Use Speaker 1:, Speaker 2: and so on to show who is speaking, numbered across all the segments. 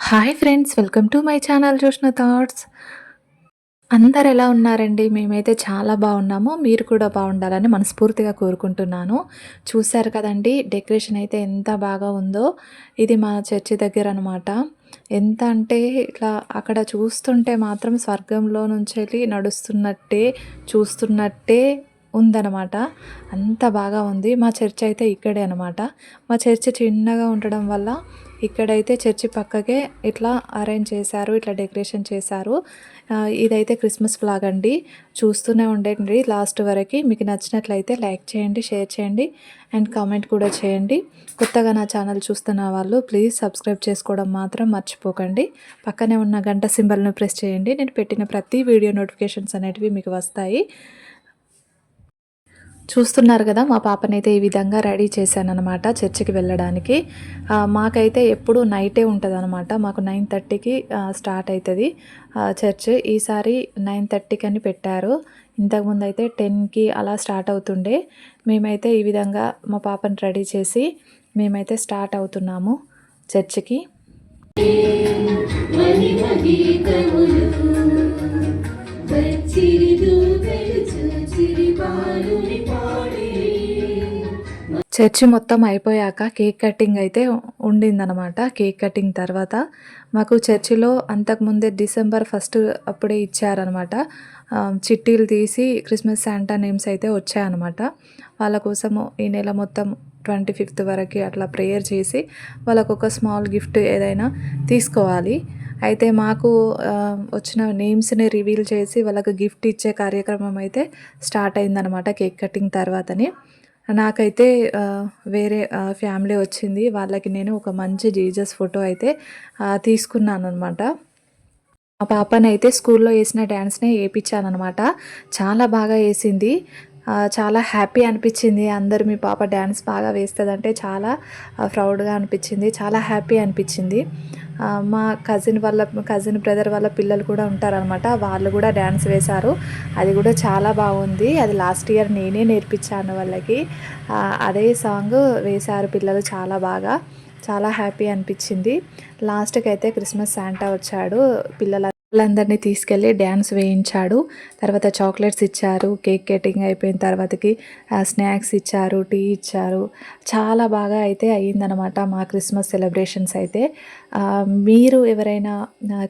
Speaker 1: Hi friends, welcome to my channel Joshna thoughts. అందరు ఎలా ఉన్నారండి? మేమైతే చాలా బాగున్నాము. మీరు కూడా బాగుండాలని మనస్ఫూర్తిగా కోరుకుంటున్నాను. చూశారు కదండి, డెకరేషన్ అయితే ఎంత బాగా ఉందో. ఇది మా చర్చి దగ్గర అనమాట. ఎంత అంటే ఇట్లా అక్కడ చూస్తుంటే మాత్రం స్వర్గంలో నుంచి వెళ్ళి నడుస్తున్నట్టే, చూస్తున్నట్టే ఉందనమాట. అంత బాగా ఉంది. మా చర్చ్ అయితే ఇక్కడే అనమాట. మా చర్చ్ చిన్నగా ఉండడం వల్ల ఇక్కడైతే చర్చి పక్కకే ఇట్లా అరేంజ్ చేశారు, ఇట్లా డెకరేషన్ చేశారు. ఇదైతే క్రిస్మస్ ఫ్లాగ్ అండి. చూస్తూనే ఉండండి లాస్ట్ వరకు. మీకు నచ్చినట్లయితే లైక్ చేయండి, షేర్ చేయండి అండ్ కామెంట్ కూడా చేయండి. కొత్తగా నా ఛానల్ చూస్తున్న వాళ్ళు ప్లీజ్ సబ్స్క్రైబ్ చేసుకోవడం మాత్రం మర్చిపోకండి. పక్కనే ఉన్న గంట సింబల్ను ప్రెస్ చేయండి. నేను పెట్టిన ప్రతి వీడియో నోటిఫికేషన్స్ అనేటివి మీకు వస్తాయి. చూస్తున్నారు కదా, మా పాపనైతే ఈ విధంగా రెడీ చేశాననమాట చర్చికి వెళ్ళడానికి. మాకైతే ఎప్పుడు నైటే ఉంటుంది అనమాట. మాకు 9:30కి స్టార్ట్ అవుతుంది చర్చ్. ఈసారి 9:30కి అని పెట్టారు. ఇంతకుముందు అయితే 10కి అలా స్టార్ట్ అవుతుండే. మేమైతే ఈ విధంగా మా పాపను రెడీ చేసి మేమైతే స్టార్ట్ అవుతున్నాము చర్చికి. చర్చి మొత్తం అయిపోయాక కేక్ కటింగ్ అయితే ఉండిందనమాట. కేక్ కటింగ్ తర్వాత మాకు చర్చిలో అంతకుముందే డిసెంబర్ 1 అప్పుడే ఇచ్చారనమాట. చిట్టీలు తీసి క్రిస్మస్ శాంటా నేమ్స్ అయితే వచ్చాయన్నమాట. వాళ్ళ కోసము ఈ నెల మొత్తం 25th వరకు అట్లా ప్రేయర్ చేసి వాళ్ళకు ఒక స్మాల్ గిఫ్ట్ ఏదైనా తీసుకోవాలి. అయితే మాకు వచ్చిన నేమ్స్ని రివీల్ చేసి వాళ్ళకు గిఫ్ట్ ఇచ్చే కార్యక్రమం అయితే స్టార్ట్ అయిందనమాట కేక్ కటింగ్ తర్వాతని. నాకైతే వేరే ఫ్యామిలీ వచ్చింది. వాళ్ళకి నేను ఒక మంచి జీసస్ ఫోటో అయితే తీసుకున్నాను అనమాట. మా పాపనైతే స్కూల్లో వేసిన డ్యాన్స్నే వేయించానమాట. చాలా బాగా వేసింది. చాలా హ్యాపీ అనిపించింది. అందరు మీ పాప డ్యాన్స్ బాగా వేస్తుందంటే చాలా ప్రౌడ్గా అనిపించింది. చాలా హ్యాపీ అనిపించింది. మా కజిన్ బ్రదర్ వాళ్ళ పిల్లలు కూడా ఉంటారనమాట. వాళ్ళు కూడా డ్యాన్స్ వేశారు. అది కూడా చాలా బాగుంది. అది లాస్ట్ ఇయర్ నేనే నేర్పించాను వాళ్ళకి. అదే సాంగ్ వేశారు పిల్లలు చాలా బాగా. చాలా హ్యాపీ అనిపించింది. లాస్ట్కి అయితే క్రిస్మస్ శాంటా వచ్చాడు. పిల్లలందరినీ తీసుకెళ్ళి డ్యాన్స్ వేయించాడు. తర్వాత చాక్లెట్స్ ఇచ్చారు. కేక్ కటింగ్ అయిపోయిన తర్వాతకి స్నాక్స్ ఇచ్చారు, టీ ఇచ్చారు. చాలా బాగా అయితే అయ్యిందనమాట మా క్రిస్మస్ సెలబ్రేషన్స్ అయితే. మీరు ఎవరైనా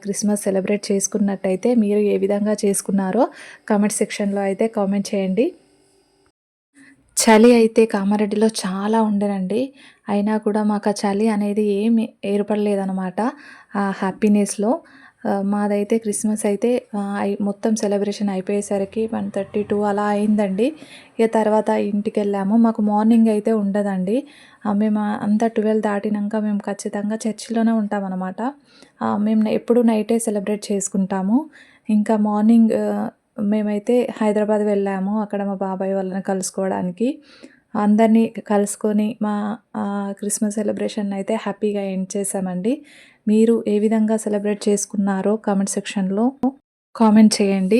Speaker 1: క్రిస్మస్ సెలబ్రేట్ చేసుకున్నట్టయితే మీరు ఏ విధంగా చేసుకున్నారో కామెంట్ సెక్షన్లో అయితే కామెంట్ చేయండి. చలి అయితే కామారెడ్డిలో చాలా ఉండేనండి. అయినా కూడా మాకు ఆ చలి అనేది ఏమి ఏర్పడలేదనమాట హ్యాపీనెస్లో. మాదైతే క్రిస్మస్ అయితే మొత్తం సెలబ్రేషన్ అయిపోయేసరికి 1:32 అలా అయిందండి. ఇక తర్వాత ఇంటికెళ్ళాము. మాకు మార్నింగ్ అయితే ఉండదండి. మేము అంతా 12 దాటినాక మేము ఖచ్చితంగా చర్చిలోనే ఉంటామన్నమాట. మేము ఎప్పుడు నైటే సెలబ్రేట్ చేసుకుంటాము. ఇంకా మార్నింగ్ మేమైతే హైదరాబాద్ వెళ్ళాము. అక్కడ మా బాబాయ్ వాళ్ళని కలుసుకోవడానికి. అందరినీ కలుసుకొని మా క్రిస్మస్ సెలబ్రేషన్ అయితే హ్యాపీగా ఎండ్ చేసామండి. మీరు ఏ విధంగా సెలబ్రేట్ చేసుకున్నారో కామెంట్ సెక్షన్లో కామెంట్ చేయండి.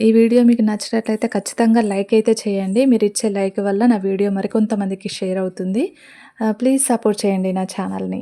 Speaker 1: ఈ వీడియో మీకు నచ్చినట్లయితే ఖచ్చితంగా లైక్ అయితే చేయండి. మీరు ఇచ్చే లైక్ వల్ల నా వీడియో మరికొంతమందికి షేర్ అవుతుంది. ప్లీజ్ సపోర్ట్ చేయండి నా ఛానల్ని.